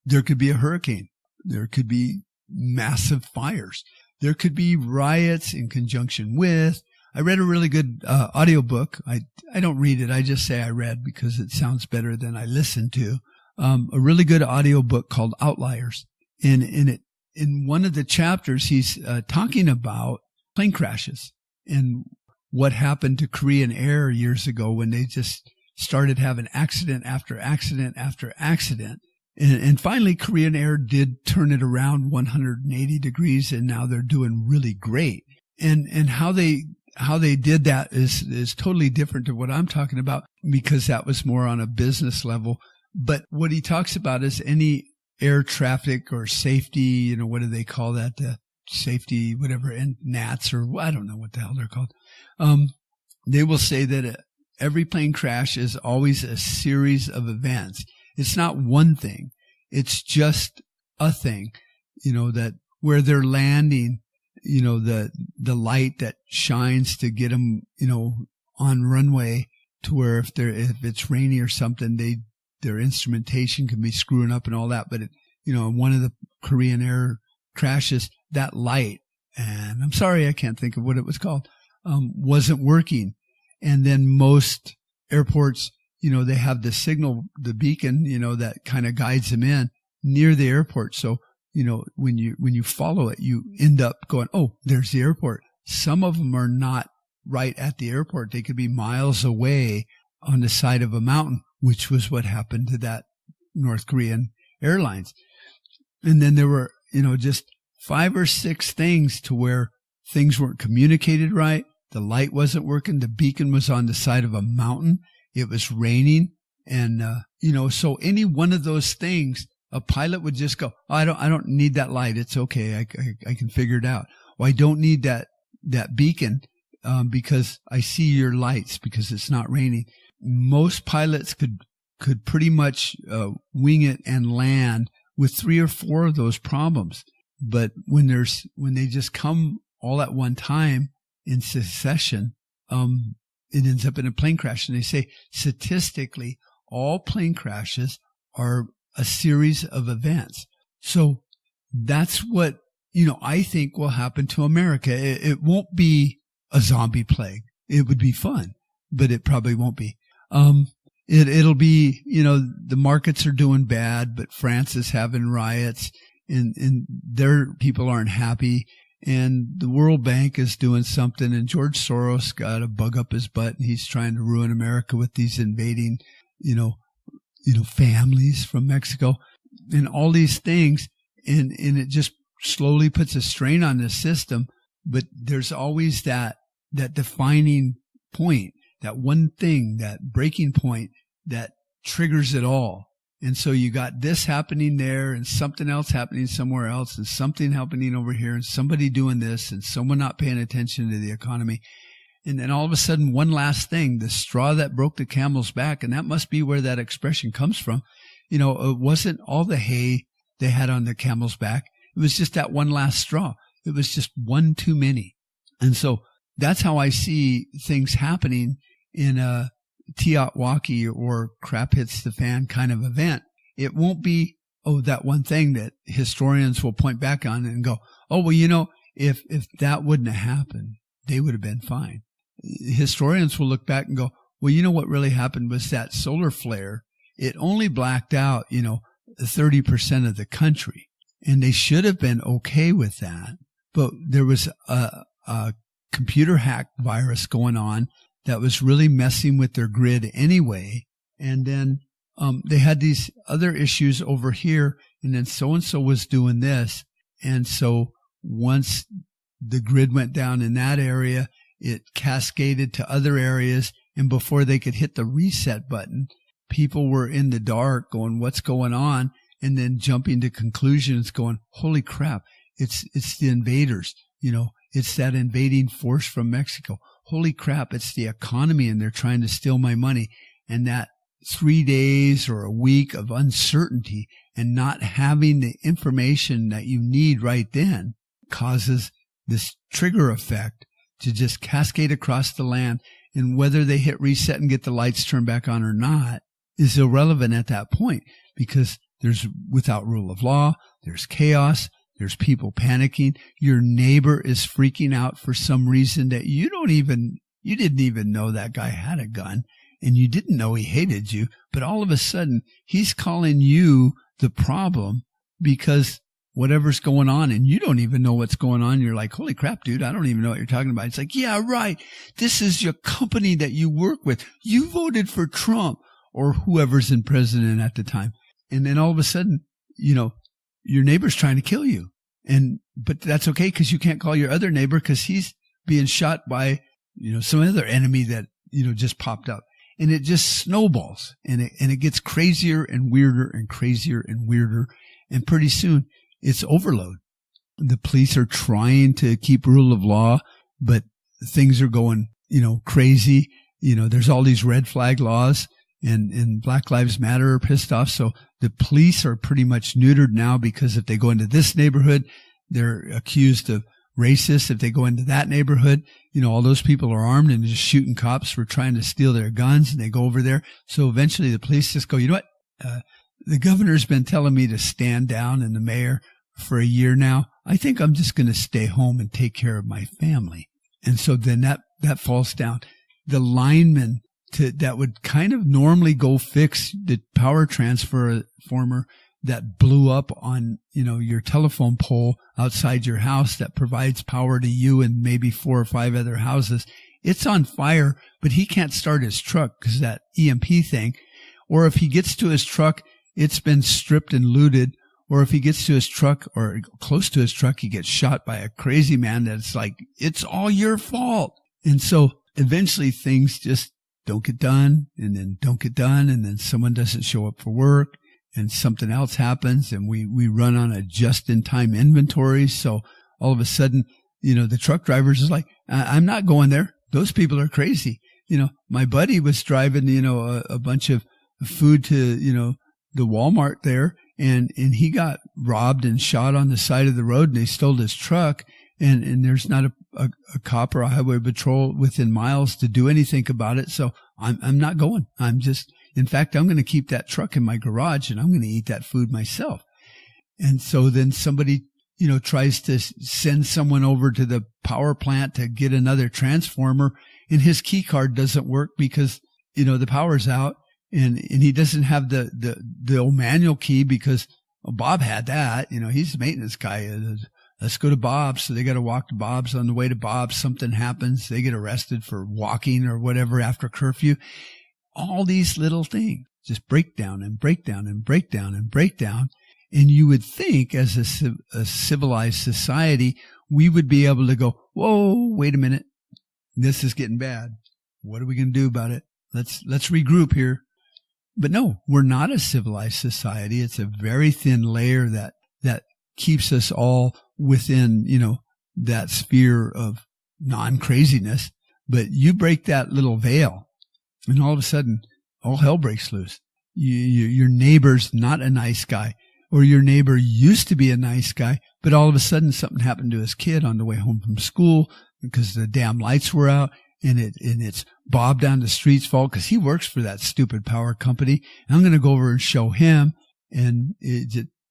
There could be a hurricane. There could be massive fires. There could be riots in conjunction with. I read a really good audiobook. I don't read it. I just say I read because it sounds better than I listened to. A really good audiobook called Outliers. In one of the chapters, he's talking about plane crashes and what happened to Korean Air years ago when they just started having accident after accident after accident. And finally, Korean Air did turn it around 180 degrees, and now they're doing really great. And how they did that is totally different to what I'm talking about, because that was more on a business level. But what he talks about is any air traffic or safety, what do they call that? The safety, whatever, and NATs, or I don't know what the hell they're called. They will say that every plane crash is always a series of events. It's not one thing. It's just a thing, that where they're landing, the light that shines to get them, on runway, to where if it's rainy or something, their instrumentation can be screwing up and all that. But one of the Korean Air crashes, that light, and I'm sorry, I can't think of what it was called, wasn't working. And then most airports, they have the signal, the beacon, that kind of guides them in near the airport. So, when you follow it, you end up going, oh, there's the airport. Some of them are not right at the airport. They could be miles away on the side of a mountain, which was what happened to that North Korean Airlines. And then there were, just 5 or 6 things to where things weren't communicated right. The light wasn't working. The beacon was on the side of a mountain. It was raining. And, so any one of those things, a pilot would just go, oh, I don't need that light. It's okay. I can figure it out. Or I don't need that beacon, because I see your lights because it's not raining. Most pilots could pretty much, wing it and land with 3 or 4 of those problems. But when they just come all at one time in succession, it ends up in a plane crash. And they say statistically, all plane crashes are a series of events. So that's what, I think will happen to America. It won't be a zombie plague. It would be fun, but it probably won't be. It'll be, the markets are doing bad, but France is having riots and their people aren't happy. And the World Bank is doing something, and George Soros got a bug up his butt, and he's trying to ruin America with these invading, families from Mexico and all these things. And it just slowly puts a strain on the system. But there's always that defining point, that one thing, that breaking point that triggers it all. And so you got this happening there and something else happening somewhere else and something happening over here and somebody doing this and someone not paying attention to the economy. And then all of a sudden, one last thing, the straw that broke the camel's back. And that must be where that expression comes from. It wasn't all the hay they had on the camel's back. It was just that one last straw. It was just one too many. And so that's how I see things happening in a Tiatwaki or crap hits the fan kind of event. It won't be, that one thing that historians will point back on and go, oh, well, if that wouldn't have happened, they would have been fine. historians will look back and go, well, you know what really happened was that solar flare, it only blacked out, 30% of the country. And they should have been okay with that. But there was a computer hack virus going on that was really messing with their grid anyway. And then they had these other issues over here, and then so-and-so was doing this. And so once the grid went down in that area, it cascaded to other areas. And before they could hit the reset button, people were in the dark going, what's going on? And then jumping to conclusions going, holy crap, it's the invaders. It's that invading force from Mexico. Holy crap, it's the economy and they're trying to steal my money. And that 3 days or a week of uncertainty and not having the information that you need right then causes this trigger effect to just cascade across the land. And whether they hit reset and get the lights turned back on or not is irrelevant at that point, because there's without rule of law, there's chaos, there's people panicking. Your neighbor is freaking out for some reason that you didn't even know that guy had a gun, and you didn't know he hated you, but all of a sudden he's calling you the problem because whatever's going on, and you don't even know what's going on. You're like, holy crap, dude, I don't even know what you're talking about. It's like, yeah, right. This is your company that you work with. You voted for Trump or whoever's in president at the time. And then all of a sudden, your neighbor's trying to kill you. But that's okay, because you can't call your other neighbor because he's being shot by, some other enemy that, just popped up. And it just snowballs, and it gets crazier and weirder and crazier and weirder. And pretty soon it's overload. The police are trying to keep rule of law, but things are going, crazy. There's all these red flag laws. And Black Lives Matter are pissed off. So the police are pretty much neutered now, because if they go into this neighborhood, they're accused of racist. If they go into that neighborhood, all those people are armed and just shooting cops for trying to steal their guns, and they go over there. So eventually the police just go, you know what? The governor's been telling me to stand down, and the mayor, for a year now. I think I'm just going to stay home and take care of my family. And so then that falls down. The lineman that would kind of normally go fix the power transformer that blew up on, your telephone pole outside your house that provides power to you and maybe 4 or 5 other houses. It's on fire, but he can't start his truck because that EMP thing. Or if he gets to his truck, it's been stripped and looted. Or if he gets to his truck or close to his truck, he gets shot by a crazy man that's like, it's all your fault. And so eventually things just don't get done, and then don't get done, and then someone doesn't show up for work, and something else happens, and we run on a just-in-time inventory. So all of a sudden, the truck drivers is like, I'm not going there. Those people are crazy. My buddy was driving, a bunch of food to, the Walmart there, and he got robbed and shot on the side of the road, and they stole his truck. And there's not a cop or a highway patrol within miles to do anything about it. So I'm not going. In fact, I'm going to keep that truck in my garage, and I'm going to eat that food myself. And so then somebody, tries to send someone over to the power plant to get another transformer, and his key card doesn't work because, the power's out, and he doesn't have the old manual key because Bob had that. He's the maintenance guy. Let's go to Bob's. So they got to walk to Bob's. On the way to Bob's, something happens. They get arrested for walking or whatever after curfew. All these little things just break down and break down and break down and break down. And you would think as a civilized society, we would be able to go, whoa, wait a minute. This is getting bad. What are we going to do about it? Let's regroup here. But no, we're not a civilized society. It's a very thin layer that keeps us all within, that sphere of non-craziness. But you break that little veil, and all of a sudden, all hell breaks loose. Your neighbor's not a nice guy, or your neighbor used to be a nice guy, but all of a sudden something happened to his kid on the way home from school because the damn lights were out, and it's Bob down the street's fault because he works for that stupid power company. And I'm going to go over and show him, and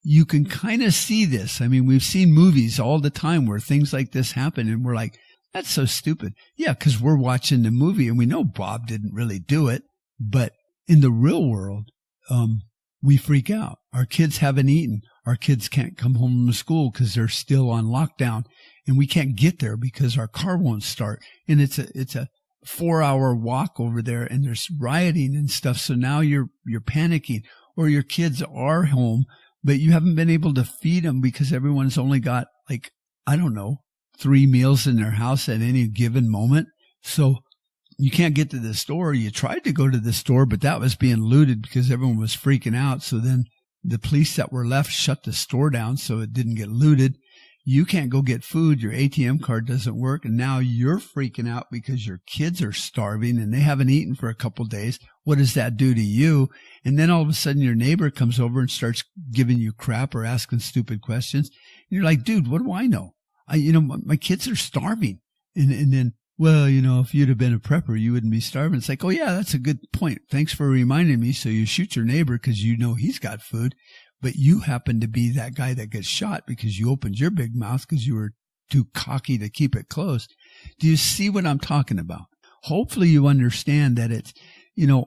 you can kind of see this. I mean, we've seen movies all the time where things like this happen, and we're like, That's so stupid. Yeah, because we're watching the movie and we know Bob didn't really do it. But in the real world, we freak out. Our kids haven't eaten. Our kids can't come home from school because they're still on lockdown, and we can't get there because our car won't start. And it's a 4-hour walk over there, and there's rioting and stuff. So now you're panicking, or your kids are home, but you haven't been able to feed them because everyone's only got 3 meals in their house at any given moment. So you can't get to the store. You tried to go to the store, but that was being looted because everyone was freaking out. So then the police that were left shut the store down so it didn't get looted. You can't go get food. Your ATM card doesn't work. And now you're freaking out because your kids are starving and they haven't eaten for a couple of days. What does that do to you? And then all of a sudden your neighbor comes over and starts giving you crap or asking stupid questions. And you're like, dude, what do I know? My kids are starving. And then, well, if you'd have been a prepper, you wouldn't be starving. It's like, oh yeah, that's a good point. Thanks for reminding me. So you shoot your neighbor because he's got food, but you happen to be that guy that gets shot because you opened your big mouth because you were too cocky to keep it closed. Do you see what I'm talking about? Hopefully you understand that it's,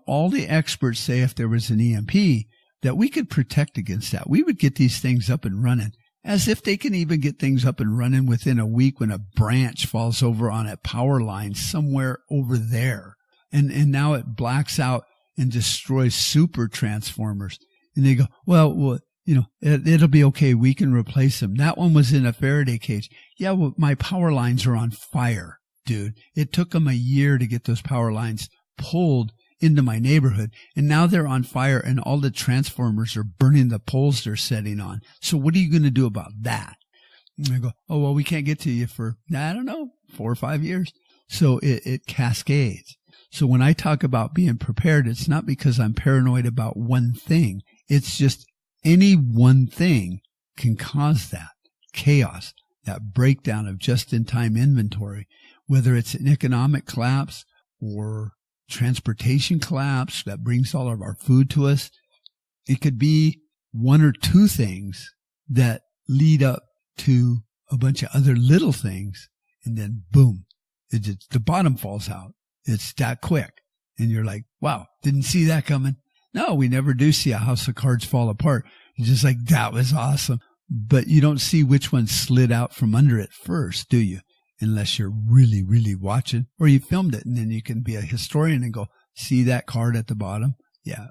all the experts say if there was an EMP that we could protect against that. We would get these things up and running. As if they can even get things up and running within a week when a branch falls over on a power line somewhere over there. And now it blacks out and destroys super transformers. And they go, well, it'll be okay. We can replace them. That one was in a Faraday cage. Yeah, well, my power lines are on fire, dude. It took them a year to get those power lines pulled into my neighborhood, and now they're on fire and all the transformers are burning the poles they're setting on. So what are you going to do about that? And I go, oh, well, we can't get to you for, 4 or 5 years. So it cascades. So when I talk about being prepared, it's not because I'm paranoid about one thing. It's just any one thing can cause that chaos, that breakdown of just-in-time inventory, whether it's an economic collapse or transportation collapse that brings all of our food to us. It could be one or two things that lead up to a bunch of other little things, and then boom, the bottom falls out. It's that quick. And you're like, wow, didn't see that coming. No, we never do see a house of cards fall apart. You're just like, that was awesome. But you don't see which one slid out from under it first, do you? Unless you're really, really watching, or you filmed it, and then you can be a historian and go, see that card at the bottom? Yeah,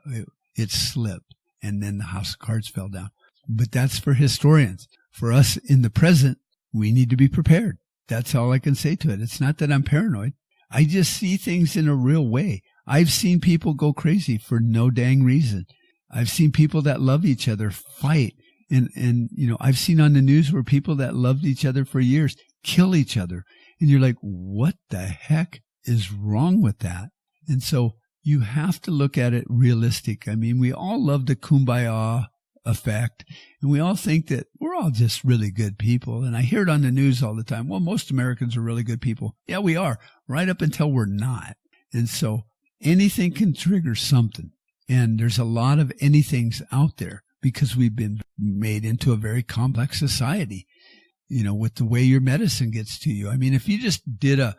it slipped, and then the house of cards fell down. But that's for historians. For us in the present, we need to be prepared. That's all I can say to it. It's not that I'm paranoid. I just see things in a real way. I've seen people go crazy for no dang reason. I've seen people that love each other fight. And I've seen on the news where people that loved each other for years kill each other. And you're like, what the heck is wrong with that? And so you have to look at it realistic. I mean, we all love the kumbaya effect, and we all think that we're all just really good people. And I hear it on the news all the time. Well, most Americans are really good people. Yeah, we are, right up until we're not. And so anything can trigger something. And there's a lot of anythings out there because we've been made into a very complex society, with the way your medicine gets to you. I mean, if you just did a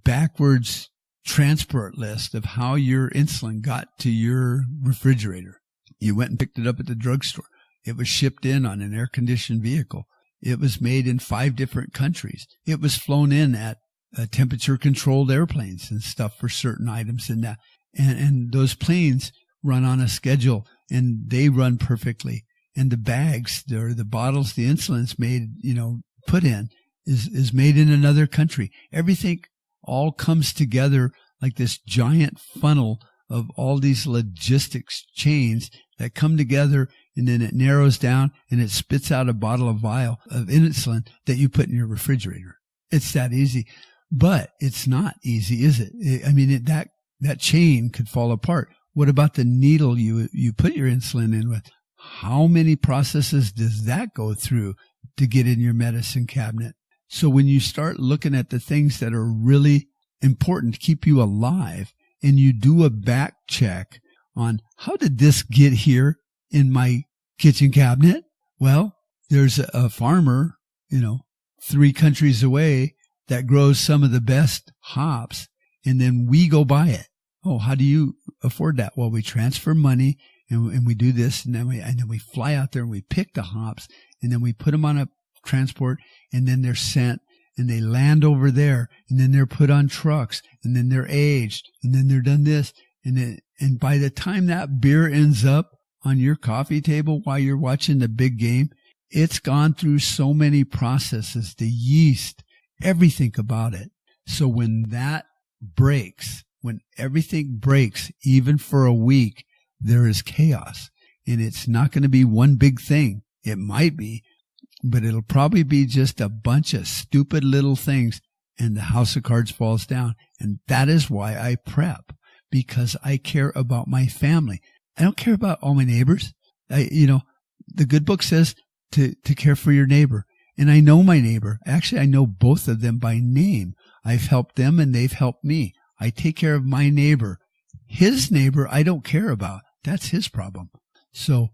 backwards transport list of how your insulin got to your refrigerator, you went and picked it up at the drugstore. It was shipped in on an air-conditioned vehicle. It was made in 5 different countries. It was flown in at temperature-controlled airplanes and stuff for certain items in that. And those planes run on a schedule, and they run perfectly. And the bags or the bottles the insulin's made, put in is made in another country. Everything all comes together like this giant funnel of all these logistics chains that come together, and then it narrows down and it spits out a vial of insulin that you put in your refrigerator. It's that easy, but it's not easy, is it? I mean, that chain could fall apart. What about the needle you put your insulin in with? How many processes does that go through to get in your medicine cabinet? So when you start looking at the things that are really important to keep you alive, and you do a back check on how did this get here in my kitchen cabinet? Well, there's a farmer, 3 countries away that grows some of the best hops, and then we go buy it. Oh, how do you afford that? Well, we transfer money and we do this, and then we fly out there and we pick the hops, and then we put them on a transport, and then they're sent and they land over there, and then they're put on trucks, and then they're aged, and then they're done this, and by the time that beer ends up on your coffee table while you're watching the big game, it's gone through so many processes, the yeast, everything about it. So when that breaks, when everything breaks, even for a week, there is chaos. And it's not going to be one big thing. It might be, but it'll probably be just a bunch of stupid little things, and the house of cards falls down. And that is why I prep, because I care about my family. I don't care about all my neighbors. The good book says to care for your neighbor. And I know my neighbor. Actually, I know both of them by name. I've helped them and they've helped me. I take care of my neighbor. His neighbor, I don't care about. That's his problem. So,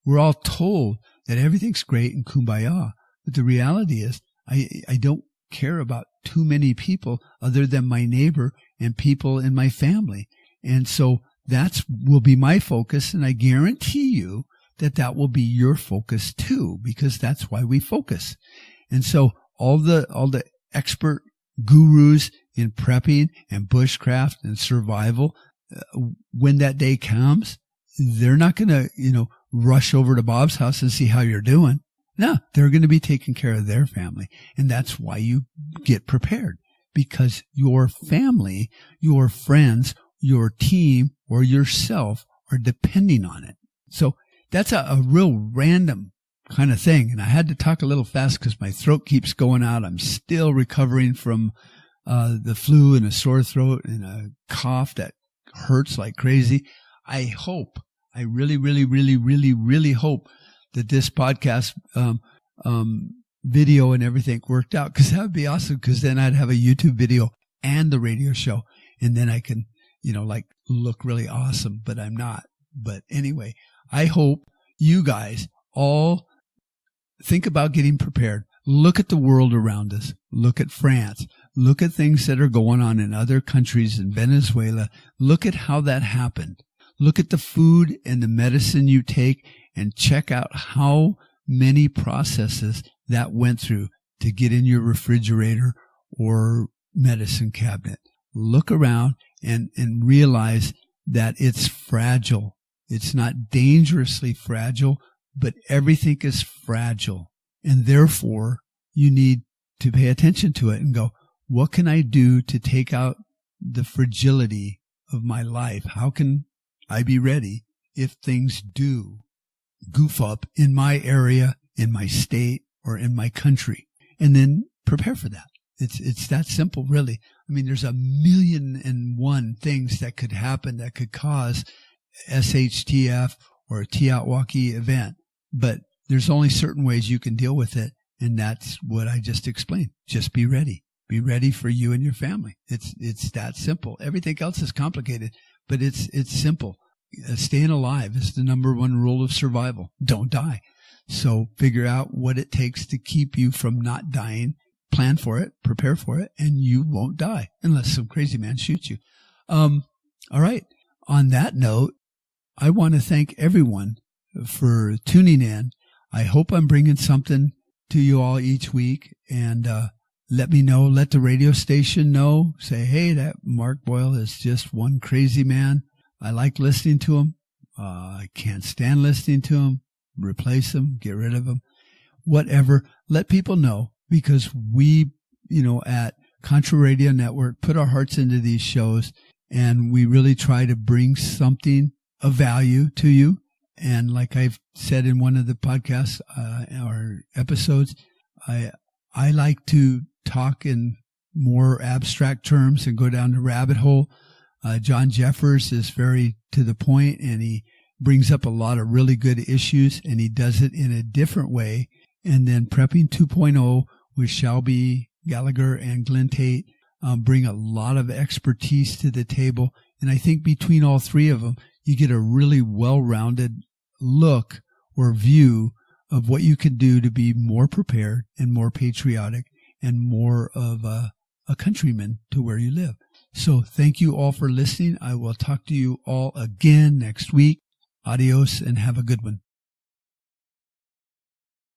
we're all told that everything's great and kumbaya. But the reality is, I don't care about too many people other than my neighbor and people in my family. And so will be my focus. And I guarantee you that will be your focus too, because that's why we focus. And so all the expert gurus in prepping and bushcraft and survival, when that day comes, they're not going to, rush over to Bob's house and see how you're doing. No, they're going to be taking care of their family. And that's why you get prepared, because your family, your friends, your team, or yourself are depending on it. So that's a real random kind of thing. And I had to talk a little fast because my throat keeps going out. I'm still recovering from the flu and a sore throat and a cough that hurts like crazy. I really, really, really, really, really hope that this podcast video and everything worked out, because that would be awesome, because then I'd have a YouTube video and the radio show, and then I can, look really awesome, but I'm not. But anyway, I hope you guys all think about getting prepared. Look at the world around us. Look at France. Look at things that are going on in other countries, in Venezuela. Look at how that happened. Look at the food and the medicine you take, and check out how many processes that went through to get in your refrigerator or medicine cabinet. Look around and realize that it's fragile. It's not dangerously fragile, but everything is fragile. And therefore, you need to pay attention to it and go, what can I do to take out the fragility of my life? How can I be ready if things do goof up in my area, in my state, or in my country? And then prepare for that. It's that simple, really. I mean, there's 1,000,001 things that could happen that could cause SHTF or a Tiawaki event, but there's only certain ways you can deal with it, and that's what I just explained. Just be ready. Be ready for you and your family. It's that simple. Everything else is complicated, but it's simple. Staying alive is the number one rule of survival. Don't die. So figure out what it takes to keep you from not dying. Plan for it, prepare for it, and you won't die unless some crazy man shoots you. All right. On that note, I want to thank everyone for tuning in. I hope I'm bringing something to you all each week, and let me know. Let the radio station know. Say, hey, that Mark Boyle is just one crazy man. I like listening to him. I can't stand listening to him. Replace him. Get rid of him. Whatever. Let people know, because we, at Contra Radio Network, put our hearts into these shows, and we really try to bring something of value to you. And like I've said in one of the podcasts, or episodes, I like to talk in more abstract terms and go down the rabbit hole. John Jeffers is very to the point, and he brings up a lot of really good issues, and he does it in a different way. And then Prepping 2.0 with Shelby Gallagher and Glenn Tate bring a lot of expertise to the table. And I think between all three of them, you get a really well-rounded look or view of what you can do to be more prepared and more patriotic and more of a countryman to where you live. So thank you all for listening. I will talk to you all again next week. Adios and have a good one.